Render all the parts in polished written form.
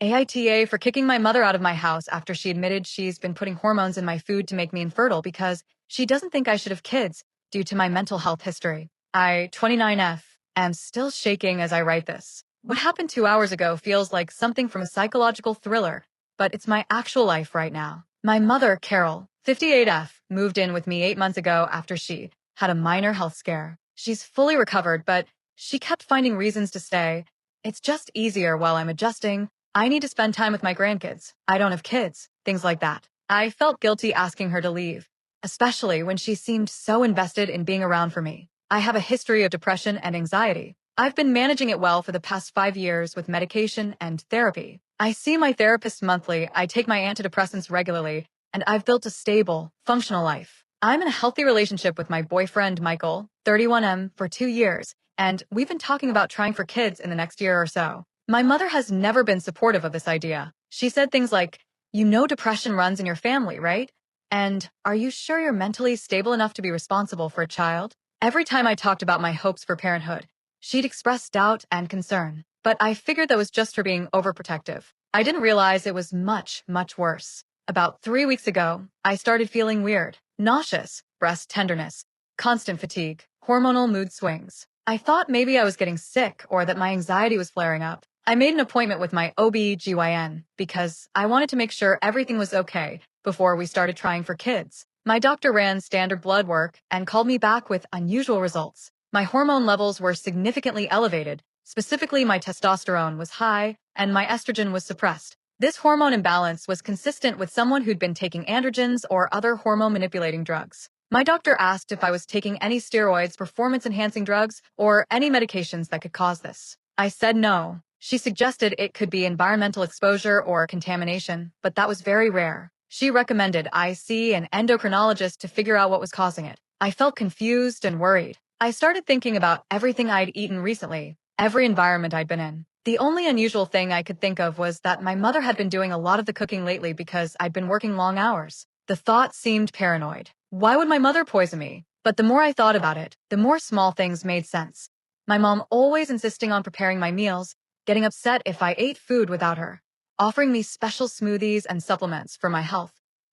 AITA for kicking my mother out of my house after she admitted she's been putting hormones in my food to make me infertile because she doesn't think I should have kids due to my mental health history. I, 29F, am still shaking as I write this. What happened 2 hours ago feels like something from a psychological thriller, but it's my actual life right now. My mother, Carol, 58F, moved in with me 8 months ago after she had a minor health scare. She's fully recovered, but she kept finding reasons to stay. It's just easier while I'm adjusting. I need to spend time with my grandkids. I don't have kids. Things like that. I felt guilty asking her to leave, especially when she seemed so invested in being around for me. I have a history of depression and anxiety. I've been managing it well for the past 5 years with medication and therapy. I see my therapist monthly, I take my antidepressants regularly, and I've built a stable, functional life. I'm in a healthy relationship with my boyfriend, Michael, 31M, for 2 years, and we've been talking about trying for kids in the next year or so. My mother has never been supportive of this idea. She said things like, "You know depression runs in your family, right? And are you sure you're mentally stable enough to be responsible for a child?" Every time I talked about my hopes for parenthood, she'd express doubt and concern. But I figured that was just her being overprotective. I didn't realize it was much, much worse. About 3 weeks ago, I started feeling weird, nauseous, breast tenderness, constant fatigue, hormonal mood swings. I thought maybe I was getting sick or that my anxiety was flaring up. I made an appointment with my OB/GYN because I wanted to make sure everything was okay before we started trying for kids. My doctor ran standard blood work and called me back with unusual results. My hormone levels were significantly elevated. Specifically, my testosterone was high and my estrogen was suppressed. This hormone imbalance was consistent with someone who'd been taking androgens or other hormone-manipulating drugs. My doctor asked if I was taking any steroids, performance-enhancing drugs, or any medications that could cause this. I said no. She suggested it could be environmental exposure or contamination, but that was very rare. She recommended I see an endocrinologist to figure out what was causing it. I felt confused and worried. I started thinking about everything I'd eaten recently, every environment I'd been in. The only unusual thing I could think of was that my mother had been doing a lot of the cooking lately because I'd been working long hours. The thought seemed paranoid. Why would my mother poison me? But the more I thought about it, the more small things made sense. My mom always insisting on preparing my meals, getting upset if I ate food without her, offering me special smoothies and supplements for my health,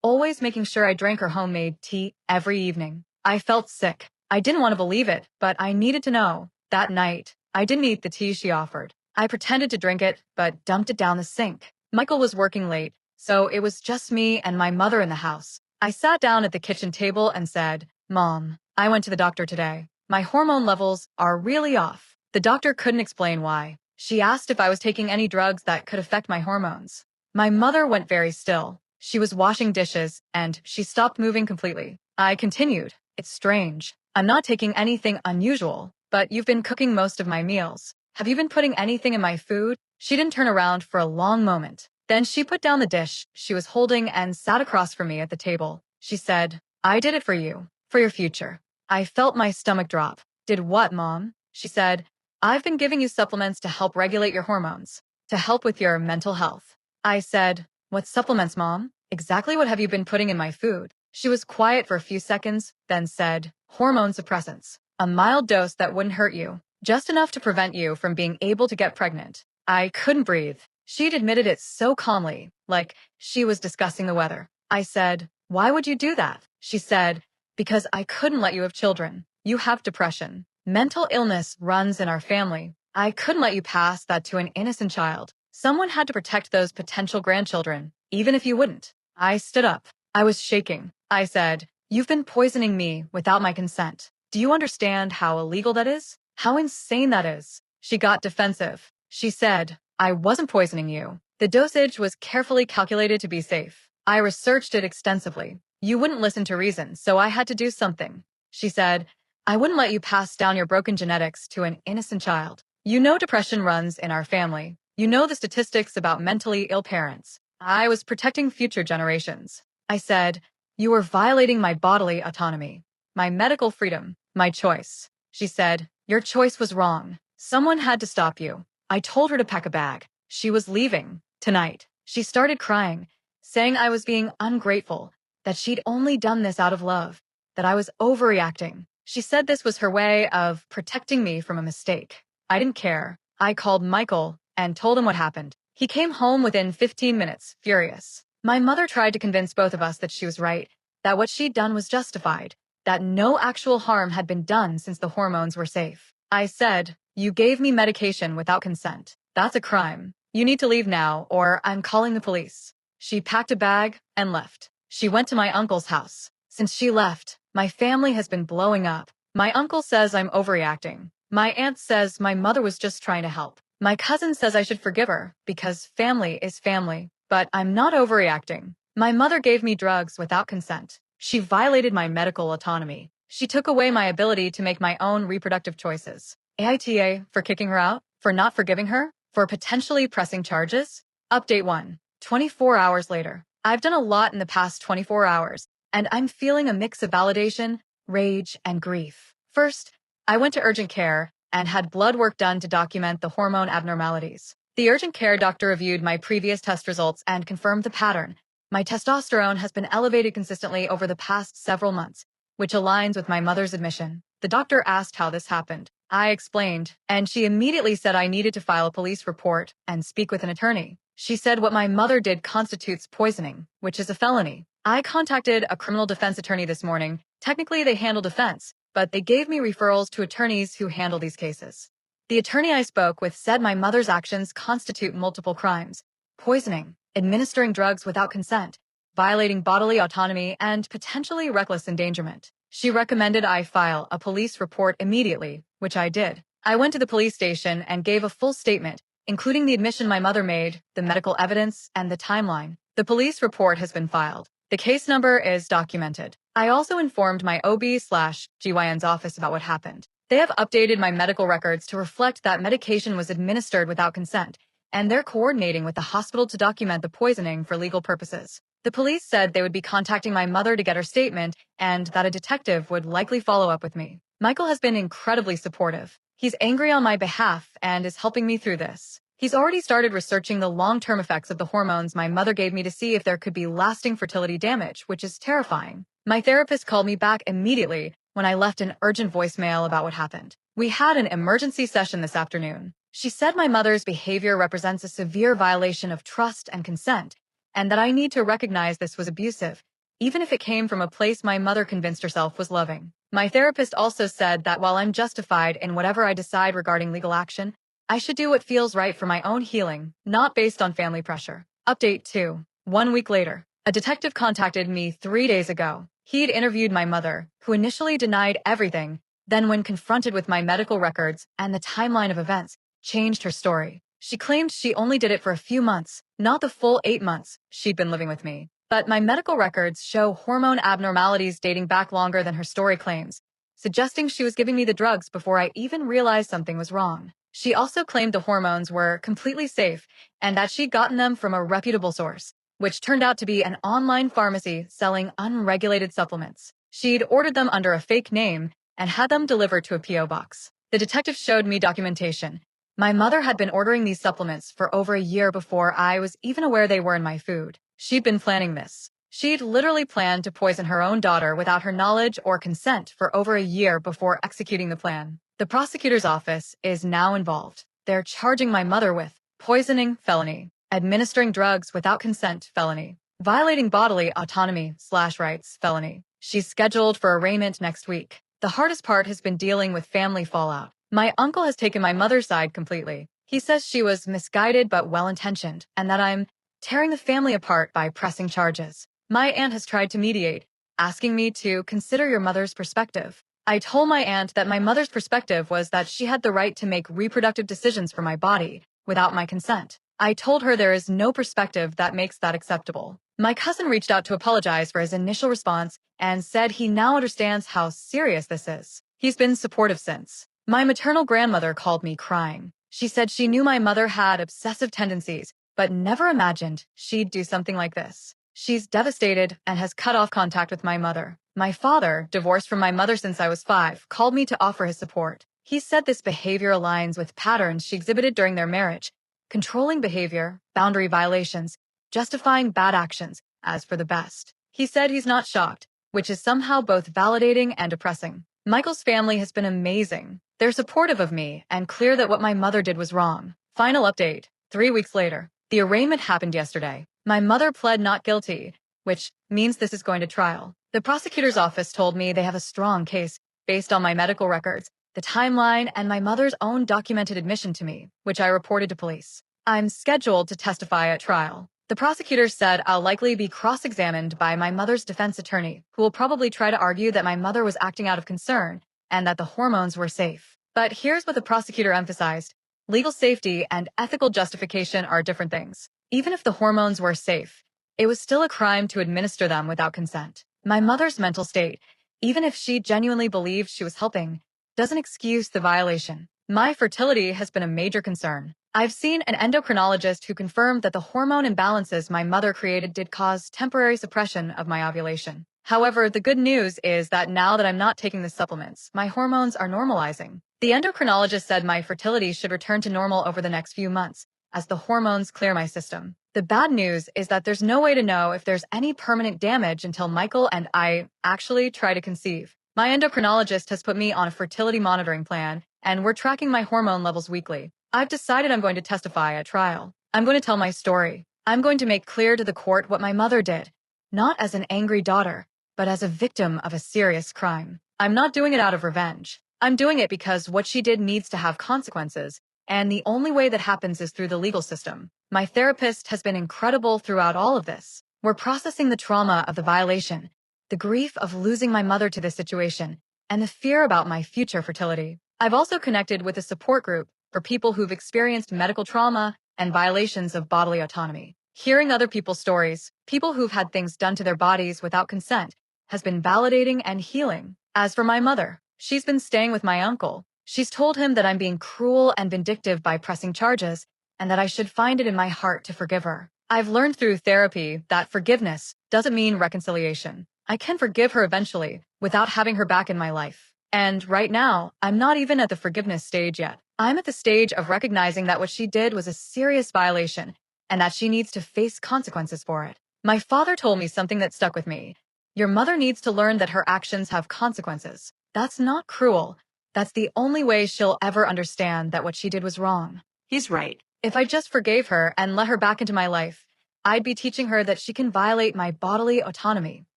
always making sure I drank her homemade tea every evening. I felt sick. I didn't want to believe it, but I needed to know. That night, I didn't eat the tea she offered. I pretended to drink it, but dumped it down the sink. Michael was working late, so it was just me and my mother in the house. I sat down at the kitchen table and said, "Mom, I went to the doctor today. My hormone levels are really off." The doctor couldn't explain why. She asked if I was taking any drugs that could affect my hormones. My mother went very still. She was washing dishes, and she stopped moving completely. I continued, "It's strange. I'm not taking anything unusual, but you've been cooking most of my meals. Have you been putting anything in my food?" She didn't turn around for a long moment. Then she put down the dish she was holding and sat across from me at the table. She said, "I did it for you, for your future." I felt my stomach drop. "Did what, Mom?" She said, "I've been giving you supplements to help regulate your hormones, to help with your mental health." I said, "What supplements, Mom? Exactly what have you been putting in my food?" She was quiet for a few seconds, then said, "Hormone suppressants. A mild dose that wouldn't hurt you, just enough to prevent you from being able to get pregnant." I couldn't breathe. She'd admitted it so calmly, like she was discussing the weather. I said, "Why would you do that?" She said, "Because I couldn't let you have children. You have depression. Mental illness runs in our family. I couldn't let you pass that to an innocent child. Someone had to protect those potential grandchildren, even if you wouldn't." I stood up. I was shaking. I said, "You've been poisoning me without my consent. Do you understand how illegal that is? How insane that is?" She got defensive. She said, "I wasn't poisoning you. The dosage was carefully calculated to be safe. I researched it extensively. You wouldn't listen to reason, so I had to do something." She said, "I wouldn't let you pass down your broken genetics to an innocent child. You know depression runs in our family. You know the statistics about mentally ill parents. I was protecting future generations." I said, "You were violating my bodily autonomy, my medical freedom, my choice." She said, "Your choice was wrong. Someone had to stop you." I told her to pack a bag. She was leaving tonight. She started crying, saying I was being ungrateful, that she'd only done this out of love, that I was overreacting. She said this was her way of protecting me from a mistake. I didn't care. I called Michael and told him what happened. He came home within 15 minutes, furious. My mother tried to convince both of us that she was right, that what she'd done was justified, that no actual harm had been done since the hormones were safe. I said, "You gave me medication without consent. That's a crime. You need to leave now, or I'm calling the police." She packed a bag and left. She went to my uncle's house. Since she left, my family has been blowing up. My uncle says I'm overreacting. My aunt says my mother was just trying to help. My cousin says I should forgive her, because family is family. But I'm not overreacting. My mother gave me drugs without consent. She violated my medical autonomy. She took away my ability to make my own reproductive choices. AITA for kicking her out? For not forgiving her? For potentially pressing charges? Update 1. 24 hours later. I've done a lot in the past 24 hours, and I'm feeling a mix of validation, rage, and grief. First, I went to urgent care and had blood work done to document the hormone abnormalities. The urgent care doctor reviewed my previous test results and confirmed the pattern. My testosterone has been elevated consistently over the past several months, which aligns with my mother's admission. The doctor asked how this happened. I explained, and she immediately said I needed to file a police report and speak with an attorney. She said what my mother did constitutes poisoning, which is a felony. I contacted a criminal defense attorney this morning. Technically, they handle defense, but they gave me referrals to attorneys who handle these cases. The attorney I spoke with said my mother's actions constitute multiple crimes: poisoning, administering drugs without consent, violating bodily autonomy, and potentially reckless endangerment. She recommended I file a police report immediately, which I did. I went to the police station and gave a full statement, including the admission my mother made, the medical evidence, and the timeline. The police report has been filed. The case number is documented. I also informed my OB/GYN's office about what happened. They have updated my medical records to reflect that medication was administered without consent, and they're coordinating with the hospital to document the poisoning for legal purposes. The police said they would be contacting my mother to get her statement and that a detective would likely follow up with me. Michael has been incredibly supportive. He's angry on my behalf and is helping me through this. He's already started researching the long-term effects of the hormones my mother gave me to see if there could be lasting fertility damage, which is terrifying. My therapist called me back immediately when I left an urgent voicemail about what happened. We had an emergency session this afternoon. She said my mother's behavior represents a severe violation of trust and consent, and that I need to recognize this was abusive, even if it came from a place my mother convinced herself was loving. My therapist also said that while I'm justified in whatever I decide regarding legal action, I should do what feels right for my own healing, not based on family pressure. Update 2. 1 week later. A detective contacted me 3 days ago. He'd interviewed my mother, who initially denied everything, then when confronted with my medical records and the timeline of events, changed her story. She claimed she only did it for a few months, not the full 8 months she'd been living with me. But my medical records show hormone abnormalities dating back longer than her story claims, suggesting she was giving me the drugs before I even realized something was wrong. She also claimed the hormones were completely safe and that she'd gotten them from a reputable source, which turned out to be an online pharmacy selling unregulated supplements. She'd ordered them under a fake name and had them delivered to a P.O. box. The detective showed me documentation. My mother had been ordering these supplements for over a year before I was even aware they were in my food. She'd been planning this. She'd literally planned to poison her own daughter without her knowledge or consent for over a year before executing the plan. The prosecutor's office is now involved. They're charging my mother with poisoning, felony, administering drugs without consent, felony, violating bodily autonomy/rights, felony. She's scheduled for arraignment next week. The hardest part has been dealing with family fallout. My uncle has taken my mother's side completely. He says she was misguided but well-intentioned, and that I'm tearing the family apart by pressing charges. My aunt has tried to mediate, asking me to consider your mother's perspective. I told my aunt that my mother's perspective was that she had the right to make reproductive decisions for my body without my consent. I told her there is no perspective that makes that acceptable. My cousin reached out to apologize for his initial response and said he now understands how serious this is. He's been supportive since. My maternal grandmother called me crying. She said she knew my mother had obsessive tendencies, but never imagined she'd do something like this. She's devastated and has cut off contact with my mother. My father, divorced from my mother since I was 5, called me to offer his support. He said this behavior aligns with patterns she exhibited during their marriage: controlling behavior, boundary violations, justifying bad actions as for the best. He said he's not shocked, which is somehow both validating and depressing. Michael's family has been amazing. They're supportive of me and clear that what my mother did was wrong. Final update. 3 weeks later. The arraignment happened yesterday. My mother pled not guilty, which means this is going to trial. The prosecutor's office told me they have a strong case based on my medical records, the timeline, and my mother's own documented admission to me, which I reported to police. I'm scheduled to testify at trial. The prosecutor said I'll likely be cross-examined by my mother's defense attorney, who will probably try to argue that my mother was acting out of concern and that the hormones were safe. But here's what the prosecutor emphasized. Legal safety and ethical justification are different things. Even if the hormones were safe, it was still a crime to administer them without consent. My mother's mental state, even if she genuinely believed she was helping, doesn't excuse the violation. My fertility has been a major concern. I've seen an endocrinologist who confirmed that the hormone imbalances my mother created did cause temporary suppression of my ovulation. However, the good news is that now that I'm not taking the supplements, my hormones are normalizing. The endocrinologist said my fertility should return to normal over the next few months, as the hormones clear my system. The bad news is that there's no way to know if there's any permanent damage until Michael and I actually try to conceive. My endocrinologist has put me on a fertility monitoring plan, and we're tracking my hormone levels weekly. I've decided I'm going to testify at trial. I'm going to tell my story. I'm going to make clear to the court what my mother did, not as an angry daughter, but as a victim of a serious crime. I'm not doing it out of revenge. I'm doing it because what she did needs to have consequences, and the only way that happens is through the legal system. My therapist has been incredible throughout all of this. We're processing the trauma of the violation, the grief of losing my mother to this situation, and the fear about my future fertility. I've also connected with a support group for people who've experienced medical trauma and violations of bodily autonomy. Hearing other people's stories, people who've had things done to their bodies without consent, has been validating and healing. As for my mother, she's been staying with my uncle. She's told him that I'm being cruel and vindictive by pressing charges, and that I should find it in my heart to forgive her. I've learned through therapy that forgiveness doesn't mean reconciliation. I can forgive her eventually, without having her back in my life. And right now, I'm not even at the forgiveness stage yet. I'm at the stage of recognizing that what she did was a serious violation, and that she needs to face consequences for it. My father told me something that stuck with me. Your mother needs to learn that her actions have consequences. That's not cruel. That's the only way she'll ever understand that what she did was wrong. He's right. If I just forgave her and let her back into my life, I'd be teaching her that she can violate my bodily autonomy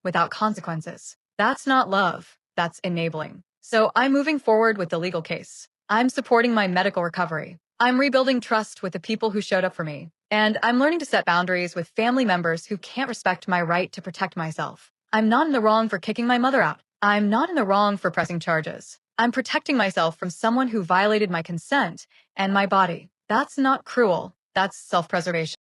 without consequences. That's not love. That's enabling. So I'm moving forward with the legal case. I'm supporting my medical recovery. I'm rebuilding trust with the people who showed up for me. And I'm learning to set boundaries with family members who can't respect my right to protect myself. I'm not in the wrong for kicking my mother out. I'm not in the wrong for pressing charges. I'm protecting myself from someone who violated my consent and my body. That's not cruel. That's self-preservation.